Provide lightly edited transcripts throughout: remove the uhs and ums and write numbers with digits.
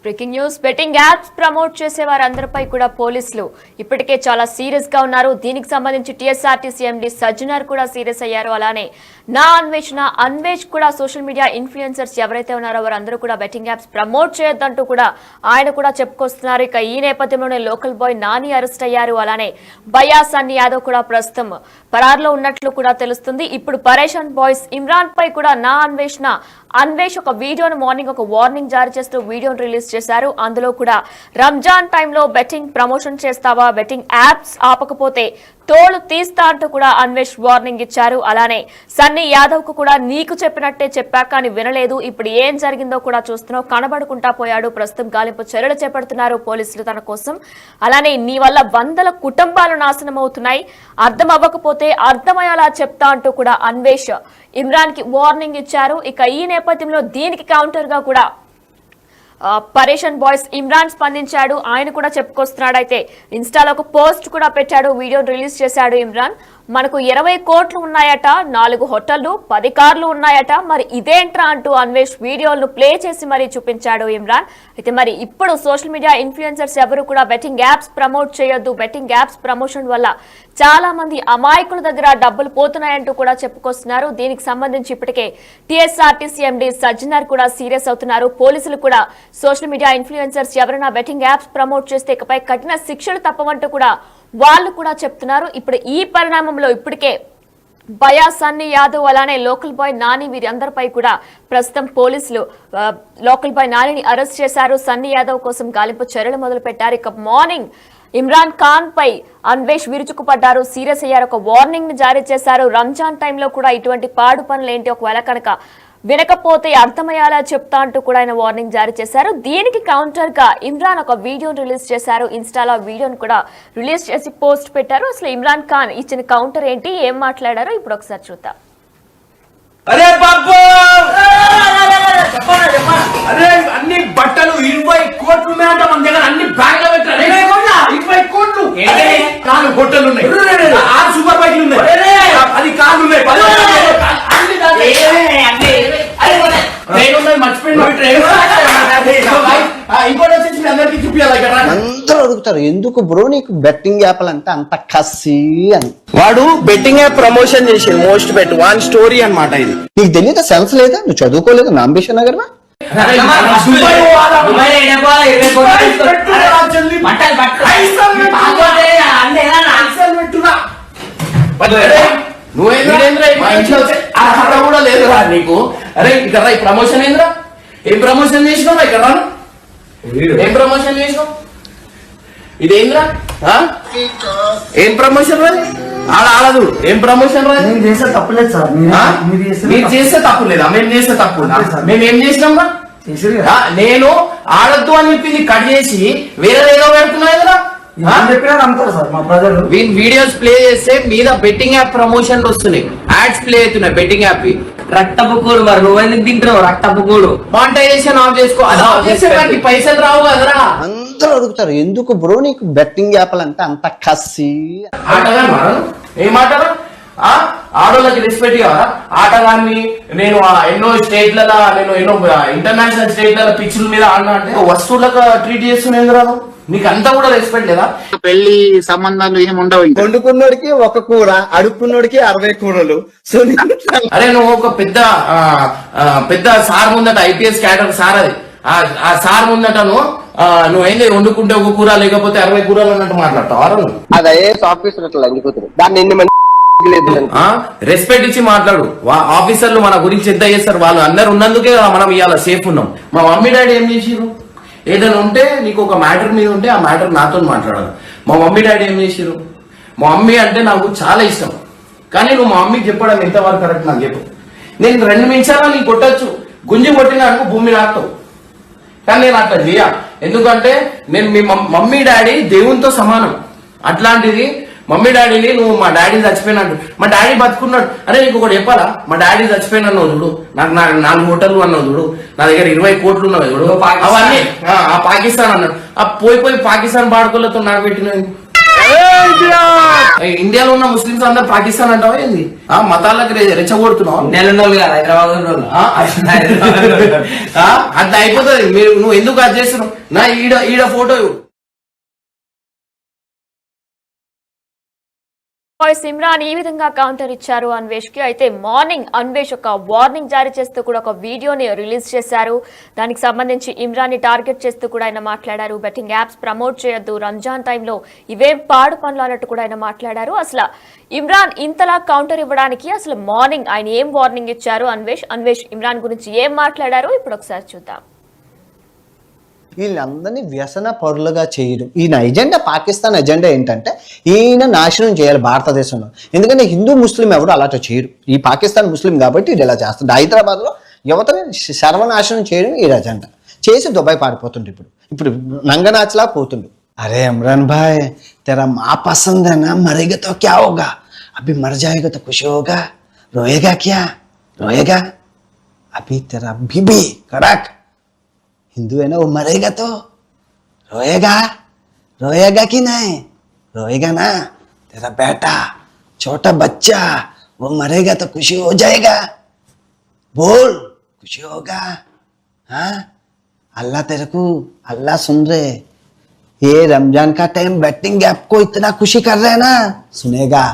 Breaking news. Betting apps promote చేసే వారందరిపై కూడా పోలీసులు ఇప్పటికే చాలా సీరియస్ గా ఉన్నారు. దీనికి సంబంధించి టీఎస్ఆర్టీసీ ఎండీ సజ్జనార్ కూడా సీరియస్ అయ్యారు. అలానే నా అన్వేష్ కూడా సోషల్ మీడియా ఇన్ఫ్లుయెన్సర్స్ ఎవరైతే ఉన్నారో వారందరూ కూడా బెట్టింగ్ యాప్స్ ప్రమోట్ చేయొద్దంటూ కూడా ఆయన కూడా చెప్పుకొస్తున్నారు. ఇక ఈ నేపథ్యంలోనే లోకల్ బాయ్ నాని అరెస్ట్ అయ్యారు. అలానే బయ్యా సన్నీ యాదవ్ కూడా ప్రస్తుతం పరారులో ఉన్నట్లు కూడా తెలుస్తుంది. ఇప్పుడు పరేషాన్ బాయ్స్ ఇమ్రాన్ పై కూడా నా అన్వేష్ ఒక వీడియోను మార్నింగ్ ఒక వార్నింగ్ జారీ చేస్తూ వీడియోను రిలీజ్ చేశారు. అందులో కూడా రంజాన్ టైంలో బెట్టింగ్ ప్రమోషన్ చేస్తావా, బెట్టింగ్ యాప్స్ ఆపకపోతే తోలు తీస్తా అంటూ కూడా అన్వేష్ వార్నింగ్ ఇచ్చారు. అలానే సన్నీ యాదవ్ కు కూడా నీకు చెప్పినట్టే చెప్పా కానీ వినలేదు, ఇప్పుడు ఏం జరిగిందో కూడా చూస్తున్నావు, కనబడుకుంటా పోయాడు. ప్రస్తుతం గాలింపు చర్యలు చేపడుతున్నారు పోలీసులు తన కోసం. అలానే నీ వల్ల వందల కుటుంబాలు నాశనం అవుతున్నాయి, అర్థం అవ్వకపోతే అర్థమయ్యేలా చెప్తా అంటూ కూడా అన్వేష్ ఇమ్రాన్ కి వార్నింగ్ ఇచ్చారు. ఇక ఈ నేపథ్యంలో దీనికి కౌంటర్ గా కూడా పరేషాన్ బాయ్స్ ఇమ్రాన్ స్పందించాడు. ఆయన కూడా చెప్పుకొస్తున్నాడు. అయితే ఇన్స్టాలో ఒక పోస్ట్ కూడా పెట్టాడు, వీడియోని రిలీజ్ చేశాడు ఇమ్రాన్. మనకు 20 కోట్లు ఉన్నాయట, 4 హోటళ్లు, 10 కార్లు ఉన్నాయట, మరి ఇదేంట్రా అంటూ అన్వేష్ వీడియోలను ప్లే చేసి మరీ చూపించాడు ఇమ్రాన్. అయితే మరి ఇప్పుడు సోషల్ మీడియా ఇన్ఫ్లుయెన్సర్స్ ఎవరు కూడా బెట్టింగ్ యాప్స్ ప్రమోట్ చేయొద్దు, బెట్టింగ్ యాప్స్ ప్రమోషన్ వల్ల చాలా మంది అమాయకుల దగ్గర డబ్బులు పోతున్నాయంటూ కూడా చెప్పుకొస్తున్నారు. దీనికి సంబంధించి ఇప్పటికే టీఎస్ఆర్టీసీ ఎండీ సజ్జనార్ కూడా సీరియస్ అవుతున్నారు. పోలీసులు కూడా సోషల్ మీడియా ఇన్ఫ్లుయెన్సర్స్ ఎవరైనా బెట్టింగ్ యాప్స్ ప్రమోట్ చేస్తే ఇకపై కఠిన శిక్షలు తప్పవంటూ కూడా వాళ్ళు కూడా చెప్తున్నారు. ఇప్పుడు ఈ పరిణామంలో ఇప్పటికే బయ్యా సన్నీ యాదవ్ అలానే లోకల్ బాయ్ నాని వీరందరిపై కూడా ప్రస్తుతం పోలీసులు లోకల్ బాయ్ నానిని అరెస్ట్ చేశారు. సన్నీ యాదవ్ కోసం గాలింపు చర్యలు మొదలు పెట్టారు. ఇక మార్నింగ్ ఇమ్రాన్ ఖాన్ పై అన్వేష్ విరుచుకుపడ్డారు, సీరియస్ అయ్యారు, ఒక వార్నింగ్ ని జారీ చేశారు. రంజాన్ టైంలో కూడా ఇటువంటి పాడు పనులు ఏంటి, ఒకవేళ కనుక వినకపోతే అర్థమయ్యేలా చెప్తా అంటూ కూడా ఆయన వార్నింగ్ జారీ చేశారు. దీనికి కౌంటర్ గా ఇమ్రాన్ ఒక వీడియోను రిలీజ్ చేశారు. ఇన్స్టాలో వీడియోను కూడా రిలీజ్ చేసి పోస్ట్ పెట్టారు. అసలు ఇమ్రాన్ ఖాన్ ఇచ్చిన కౌంటర్ ఏంటి, ఏం మాట్లాడారో ఇప్పుడు ఒకసారి చూద్దాం. అరే బాబు అరే అన్ని బట్టలు 20 కోట్లు ఉన్నాయంట మన దగ్గర, అన్ని బ్యాగ్ లో పెట్టారు. 20 కోట్లు 4 బట్టలు ఉన్నాయి, 6 సూపర్ బైక్లు ఉన్నాయి, 10 కార్లు ఉన్నాయి, ఇంకోటి వచ్చేసి మీ అందరికీ చూపించాలి. అందరూ అడుగుతారు ఎందుకు బ్రో నీకు బెట్టింగ్ యాప్లు అంటే అంత కసి అని. వాడు బెట్టింగ్ యాప్ ప్రమోషన్ చేసి మోస్ట్ బెట్ వన్ స్టోరీ అన్నమాట. ఇది నీకు తెలియదు, సెన్స్ లేదా, నువ్వు చదువుకోలేదు నా అంబిషన్ నగర్ అర్హత కూడా లేదురా నీకు. అరే ఇక్కడ ఈ ప్రమోషన్ ఏంద్రా, ఏం ప్రమోషన్ చేసినావు ఇక్కడ, ఏం ప్రమోషన్ చేసినావు, ఇదేంద్రా ఏం ప్రమోషన్ రా, ఆడదు ఏం ప్రమోషన్ రా. నేను చేసే తప్పులేదు సార్, మీరు చేస్తే తప్పు లేదా, మేము చేస్తే తప్పు, మేము ఏం చేసినాం రా. నేను ఆడద్దు అని చెప్పి కట్ చేసి వేరే ఏదో పెడుతున్నాయి కదా, వీడియోస్ ప్లే చేస్తే మీద బెట్టింగ్ యాప్ ప్రమోషన్ వస్తున్నాయి, యాడ్స్ ప్లే అవుతున్నాయి బెట్టింగ్ యాప్. రక్తపుకోడు మరి నువ్వెందుకు తింటున్నావు, రక్తపుకోడు మానిటైజేషన్ ఆఫ్ చేసుకో, అది ఆఫ్ చేసే వాటికి పైసలు రావు కదరా. అందరూ అడుగుతారు ఎందుకు బ్రో నీకు బెట్టింగ్ యాప్లు అంటే అంత కసి. ఏమాటరా ఆడోళ్ళకి రెస్పెక్ట్ కావాలా, ఆటగాన్ని నేను ఎన్నో స్టేట్లలో నేను ఎన్నో ఇంటర్నేషనల్ స్టేట్లలో పిచ్చుల మీద ఆడినా అంటే వస్తువులకు ట్రీట్ చేస్తున్నాయి రాదు, నీకు అంతా కూడా రెస్పెక్ట్ లేదా. పెళ్లి సంబంధాలు ఏమి ఉండవు, వండుకున్నోడికి 1 కూర, అడుక్కున్నోడికి 60 కూరలు. సో అరే నువ్వు ఒక పెద్ద సార్ ముందట, ఐపీఎస్ క్యాడర్ సార్, అది ఆ సార్ ముందట నువ్వేంది వండుకుంటే 1 కూర లేకపోతే 60 కూరలు అన్నట్టు మాట్లాడతావు. అదే ఆఫీసర్ అట్లా అందుకుతారు, దాన్ని ఎన్ని మంది రెస్పెక్ట్ ఇచ్చి మాట్లాడు. ఆఫీసర్లు మన గురించి ఎంత చేస్తారు, వాళ్ళు అందరు ఉన్నందుకే మనం ఇవాళ సేఫ్ ఉన్నాం. మా మమ్మీ డాడీ ఏం చేసిరు, ఏదైనా ఉంటే నీకు ఒక మ్యాటర్ మీద ఉంటే ఆ మ్యాటర్ నాతో మాట్లాడాలి. మా మమ్మీ డాడీ ఏం చేసిరు, మా మమ్మీ అంటే నాకు చాలా ఇష్టం, కానీ నువ్వు మా మమ్మీకి చెప్పడం ఎంతవరకు కరెక్ట్ నాకు చెప్పు. నేను 2 నిమిషాలు నీకు కొట్టచ్చు, గుంజి కొట్టినా అనుకో భూమి నాకుతావు, కానీ నేను అట్లా చేయ. ఎందుకంటే నేను మీ మమ్మీ డాడీ దేవునితో సమానం. అట్లాంటిది మమ్మీ డాడీని నువ్వు మా డాడీ చచ్చిపోయినట్టు, మా డాడీ బతుకున్నాడు. అరే నీకు ఒకటి చెప్పాలా, మా డాడీ చచ్చిపోయిన అన్నావు చూడు, నాకు 4 హోటళ్ళు అన్నావు చూడు, నా దగ్గర 20 కోట్లు ఉన్నావు చూడు, అవన్నీ ఆ పాకిస్తాన్ అన్నాడు. ఆ పోయి పాకిస్తాన్ బాడుకోలతో నాకు పెట్టినవి. ఇండియాలో ఉన్న ముస్లిమ్స్ అందరు పాకిస్తాన్ అంటావా ఏంది? మతాలకు రెచ్చగొడుతున్నావు. నెల కాదు హైదరాబాద్ వాళ్ళు. అట్లా అయిపోతుంది. నువ్వు ఎందుకు అది చేస్తున్నావు? నా ఈడ ఫోటో వాయిస్ ఇమ్రాన్ ఈ విధంగా కౌంటర్ ఇచ్చారు అన్వేష్ కి. అయితే మార్నింగ్ అన్వేష్ ఒక వార్నింగ్ జారీ చేస్తూ కూడా ఒక వీడియోని రిలీజ్ చేశారు. దానికి సంబంధించి ఇమ్రాన్ ని టార్గెట్ చేస్తూ కూడా ఆయన మాట్లాడారు. బెట్టింగ్ యాప్స్ ప్రమోట్ చేయొద్దు, రంజాన్ టైంలో ఇవేం పాడు పనులు అన్నట్టు కూడా ఆయన మాట్లాడారు. అసలు ఇమ్రాన్ ఇంతలా కౌంటర్ ఇవ్వడానికి అసలు మార్నింగ్ ఆయన ఏం వార్నింగ్ ఇచ్చారు అన్వేష్ ఇమ్రాన్ గురించి ఏం మాట్లాడారు ఇప్పుడు ఒకసారి చూద్దాం. వీళ్ళందరినీ వ్యసన పరులుగా చేయడం ఈయన ఎజెండా. పాకిస్తాన్ ఎజెండా ఏంటంటే ఈయన నాశనం చేయాలి భారతదేశంలో. ఎందుకంటే హిందూ ముస్లిం ఎవరు అలాంటి చేయరు. ఈ పాకిస్తాన్ ముస్లిం కాబట్టి ఇది ఇలా చేస్తుంది. హైదరాబాద్లో యువతని సర్వనాశనం చేయడం ఈ ఎజెండా. చేసి దుబాయ్ పారిపోతుండే. ఇప్పుడు నంగనాచ్లా పోతుండు. అరే ఇమ్రాన్ భాయ్ తెరా మా పసంద్ है ना, मरेगा तो क्या होगा, अभी मर जाएगा तो खुश होगा, रोएगा क्या, रोएगा अभी तेरा बीबी कड़क हिंदू है ना, वो मरेगा तो रोएगा, रोएगा कि नहीं, रोएगा ना, तेरा बेटा छोटा बच्चा वो मरेगा तो खुशी हो जाएगा, बोल खुशी होगा. हाँ अल्लाह तेरे को अल्लाह सुन रहे. ये रमजान का टाइम बेटिंग ऐप को इतना खुशी कर रहे हैं ना, सुनेगा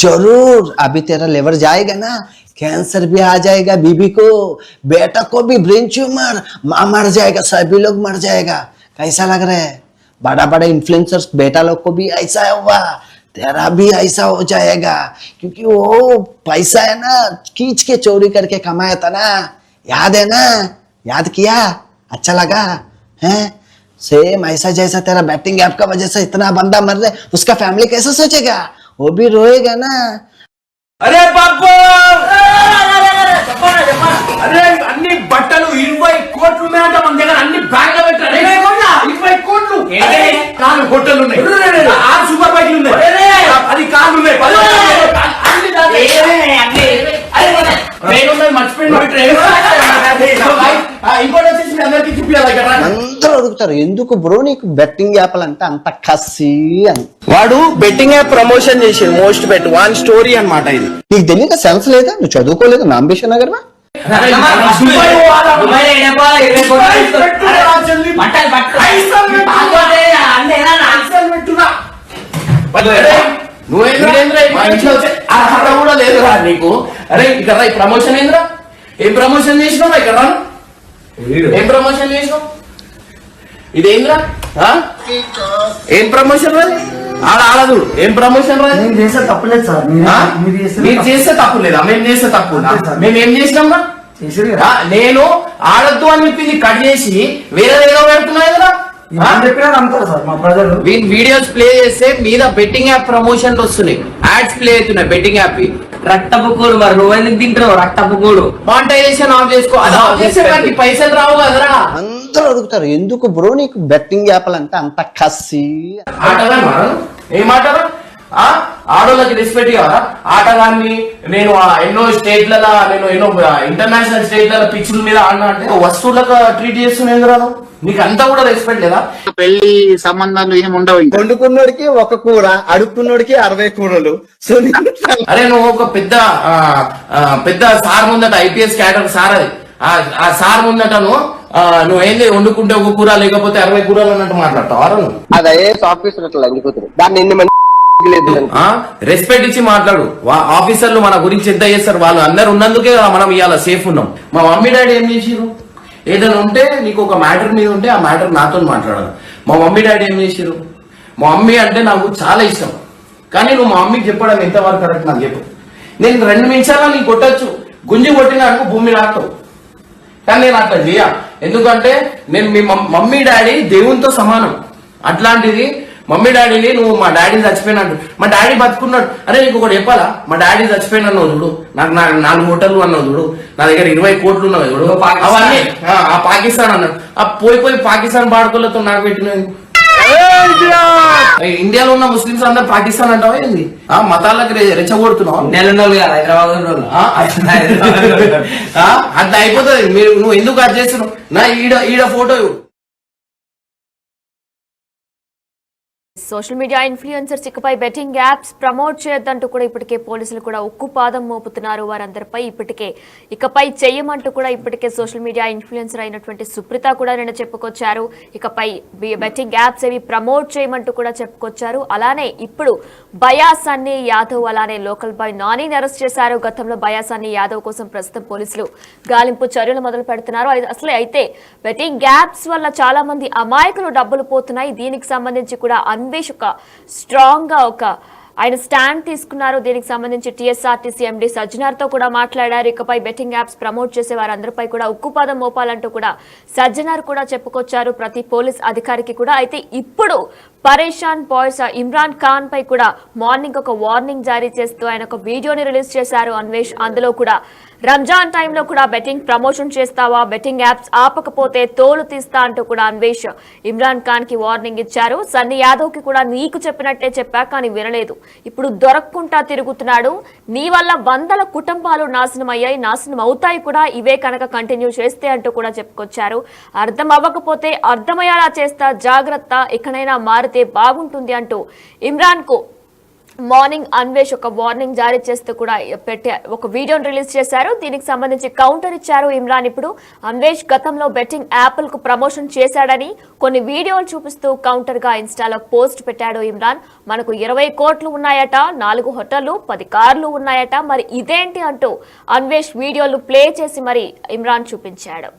जरूर. अभी तेरा लेवर जाएगा ना, कैंसर भी आ जाएगा, बीबी को, बेटा को भी ब्रेन ट्यूमर, माँ मर जाएगा, सभी लोग मर जाएगा. कैसा लग रहा है? बड़ा बड़ा इन्फ्लुएंसर्स बेटा लोग को भी ऐसा हुआ, तेरा भी ऐसा हो जाएगा. क्योंकि वो पैसा है ना खींच के चोरी करके कमाया था ना, याद है ना, याद किया, अच्छा लगा है. सेम ऐसा जैसा तेरा बैटिंग ऐप का वजह से इतना बंदा मर रहा है, उसका फैमिली कैसे सोचेगा? वो भी रोएगा ना. అరే బాబు, అరే అన్ని బట్టలు 20 కోట్లు ఉన్నాయంట మన దగ్గర. అన్ని బ్యాగ్ లో పెట్టారు. 20 కోట్లు. 4 హోటల్ ఉన్నాయి, 6 సూపర్ బైక్లు ఉన్నాయి, 10 కార్లు ఉన్నాయి, 10 మర్చిపోయింది. ఇంకోటి వచ్చేసి మీ అందరికి చూపించాలి కదా. అందరూ అడుగుతారు ఎందుకు బ్రో నీకు బెట్టింగ్ యాప్లు అంటే అంత కసి అని. వాడు బెట్టింగ్ యాప్ ప్రమోషన్ చేసి మోస్ట్ బెట్ వన్ స్టోరీ అన్నమాట. ఇది నీకు తెలియక సెన్స్ లేదా? నువ్వు చదువుకోలేదు నాంబేషన్ నగర్ మా? అర్హత కూడా లేదురా నీకు. అరే ఇక్కడ ప్రమోషన్ ఏంద్రా? ఏం ప్రమోషన్ చేసినావు ఇక్కడ? ఏం ప్రమోషన్ చేసినావు? ఇదేంద్రా? ఏం ప్రమోషన్ రాదు ఆడదు. ఏం ప్రమోషన్ రాదు? నేను చేస్తే తప్పులేదు సార్. మీరు చేస్తే తప్పు లేదా? మేము చేస్తే తప్పు. మేము ఏం చేసినాం? నేను ఆడద్దు అని చెప్పింది కట్ చేసి వేరే ఏదో పెడుతున్నాయి కదా. చెప్పినా నమ్ముతారు సార్ మా ప్రజలు. వీడియోస్ ప్లే చేస్తే మీద బెట్టింగ్ యాప్ ప్రమోషన్లు వస్తున్నాయి, యాడ్స్ ప్లే అవుతున్నాయి బెట్టింగ్ యాప్. రక్తపు కూడు మరి నువ్వెందుకు తింటావు? రక్తపు కూడు మానిటైజేషన్ ఆఫ్ చేసుకో. అది ఆఫ్ చేస్తే నాకు పైసలు రావు కదరా. అందరూ అడుగుతారు ఎందుకు బ్రో నీకు బెట్టింగ్ యాప్లు అంటే అంత కసి. ఏం ఆటరా? ఆడోళ్ళకి రెస్పెక్ట్ కావాలా? ఆటగాన్ని నేను ఎన్నో స్టేట్లలో, నేను ఎన్నో ఇంటర్నేషనల్ స్టేట్లలో పిచ్చుల మీద ఆడినా అంటే వస్తువులకు ట్రీట్ చేస్తున్నాను. నీకు అంతా కూడా రెస్పెక్ట్ లేదా? పెళ్లి సంబంధాలు ఏమి ఉండవు. వండుకున్నోడికి ఒక కూర, అడుక్కున్నోడికి 60 కూరలు. అరే నువ్వు ఒక పెద్ద సార్ ముందట, ఐపీఎస్ క్యాడర్ సార్ అది. ఆ సార్ ముందట నువ్వేంది వండుకుంటే ఒక కూర లేకపోతే 60 కూరలు అన్నట్టు మాట్లాడతావు. అదే ఆఫీసర్ అట్లా అందుకుతారు. దాన్ని ఎన్ని మంది రెస్పెక్ట్ ఇచ్చి మాట్లాడు. ఆఫీసర్లు మన గురించి ఎంత చేస్తారు? వాళ్ళు అందరు ఉన్నందుకే మనం ఇవాళ సేఫ్ ఉన్నాం. మా మమ్మీ డాడీ ఏం చేసిరు? ఏదైనా ఉంటే నీకు ఒక మ్యాటర్ మీద ఉంటే ఆ మ్యాటర్ నాతో మాట్లాడాలి. మా మమ్మీ డాడీ ఏం చేసిరు? మా మమ్మీ అంటే నాకు చాలా ఇష్టం, కానీ నువ్వు మా మమ్మీకి చెప్పడం ఎంతవరకు కరెక్ట్ నాకు చెప్పు. నేను 2 నిమిషాల్లో నీకు కొట్టచ్చు, గుంజి కొట్టినా అనుకో భూమి రాస్తావు. కానీ నేను అట్లా చేయ, ఎందుకంటే నేను మీ మమ్మీ డాడీ దేవునితో సమానం. అట్లాంటిది మమ్మీ డాడీని నువ్వు మా డాడీ చచ్చిపోయినట్టు, మా డాడీ బతుకున్నాడు. అరే నీకు ఒకటి చెప్పాలా? మా డాడీ చచ్చిపోయిన అన్నావు చూడు, నాకు 4 హోటళ్ళు అన్నావు చూడు, నా దగ్గర 20 కోట్లు ఉన్నావు చూడు, అవన్నీ ఆ పాకిస్తాన్ అన్నాడు. ఆ పోయి పాకిస్తాన్ బాడుకోలతో నాకు పెట్టినది. ఇండియాలో ఉన్న ముస్లిమ్స్ అందరు పాకిస్తాన్ అంటావా ఏంది? మతాలకు రెచ్చగొడుతున్నావు. నెల కాదు హైదరాబాద్ వాళ్ళు. అట్లా అయిపోతుంది. నువ్వు ఎందుకు అది చేస్తున్నావు? నా ఈడ ఫోటో సోషల్ మీడియా ఇన్ఫ్లుయెన్సర్స్ ఇకపై బెట్టింగ్ యాప్స్ ప్రమోట్ చేయొద్దంటూ కూడా ఇప్పటికే పోలీసులు కూడా ఉక్కుపాదం మోపుతున్నారు. వారందరిపై ఇకపై చేయమంటూ కూడా ఇప్పటికే సోషల్ మీడియా ఇన్ఫ్లుయెన్సర్ అయినటువంటి సుప్రీత కూడా నిన్న చెప్పుకొచ్చారు. ఇకపై బెట్టింగ్ యాప్స్ ఏవి ప్రమోట్ చేయమంటూ కూడా చెప్పుకొచ్చారు. అలానే ఇప్పుడు బయాసాన్ని యాదవ్ అలానే లోకల్ బాయ్ నానిని అరెస్ట్ చేశారు. గతంలో బయాసాన్ని యాదవ్ కోసం ప్రస్తుతం పోలీసులు గాలింపు చర్యలు మొదలు పెడుతున్నారు. అయితే బెట్టింగ్ యాప్స్ వల్ల చాలా మంది అమాయకులు డబ్బులు పోతున్నాయి. దీనికి సంబంధించి కూడా అన్వేష్ ఒక స్ట్రాంగ్ గా ఆయన స్టాండ్ తీసుకున్నారు. దీనికి సంబంధించి టీఎస్ఆర్టీసీ ఎండీ సజ్జనార్ తో కూడా మాట్లాడారు. ఇకపై బెట్టింగ్ యాప్స్ ప్రమోట్ చేసే వారందరిపై కూడా ఉక్కుపాదం మోపాలంటూ కూడా సజ్జనార్ కూడా చెప్పుకొచ్చారు ప్రతి పోలీస్ అధికారికి కూడా. అయితే ఇప్పుడు పరేషాన్ బాయ్స్ ఇమ్రాన్ ఖాన్ పై కూడా మార్నింగ్ ఒక వార్నింగ్ జారీ చేస్తూ ఆయన ఒక వీడియోని రిలీజ్ చేశారు అన్వేష్. అందులో కూడా రంజాన్ టైంలో కూడా బెట్టింగ్ ప్రమోషన్ చేస్తావా, బెట్టింగ్ యాప్స్ ఆపకపోతే తోలు తీస్తా అంటూ కూడా అన్వేష్ ఇమ్రాన్ ఖాన్ కి వార్నింగ్ ఇచ్చారు. సన్నీ యాదవ్ కి కూడా నీకు చెప్పినట్టే చెప్పా కానీ వినలేదు, ఇప్పుడు దొరక్కుంటా తిరుగుతున్నాడు, నీ వల్ల వందల కుటుంబాలు నాశనం అయ్యాయి, నాశనం అవుతాయి కూడా ఇవే కనుక కంటిన్యూ చేస్తే అంటూ కూడా చెప్పుకొచ్చారు. అర్థం అవ్వకపోతే అర్థమయ్యేలా చేస్తా, జాగ్రత్త, ఇకనైనా మారితే బాగుంటుంది అంటూ ఇమ్రాన్ కు మార్నింగ్ అన్వేష్ ఒక వార్నింగ్ జారీ చేస్తూ కూడా ఒక వీడియోని రిలీజ్ చేశారు. దీనికి సంబంధించి కౌంటర్ ఇచ్చారు ఇమ్రాన్. ఇప్పుడు అన్వేష్ గతంలో బెట్టింగ్ యాప్లకు ప్రమోషన్ చేశాడని కొన్ని వీడియోలు చూపిస్తూ కౌంటర్ గా ఇన్స్టాలో పోస్ట్ పెట్టాడు ఇమ్రాన్. మనకు 20 కోట్లు ఉన్నాయట, 4 హోటళ్లు, 10 కార్లు ఉన్నాయట, మరి ఇదేంటి అంటూ అన్వేష్ వీడియోలు ప్లే చేసి మరి ఇమ్రాన్ చూపించాడు.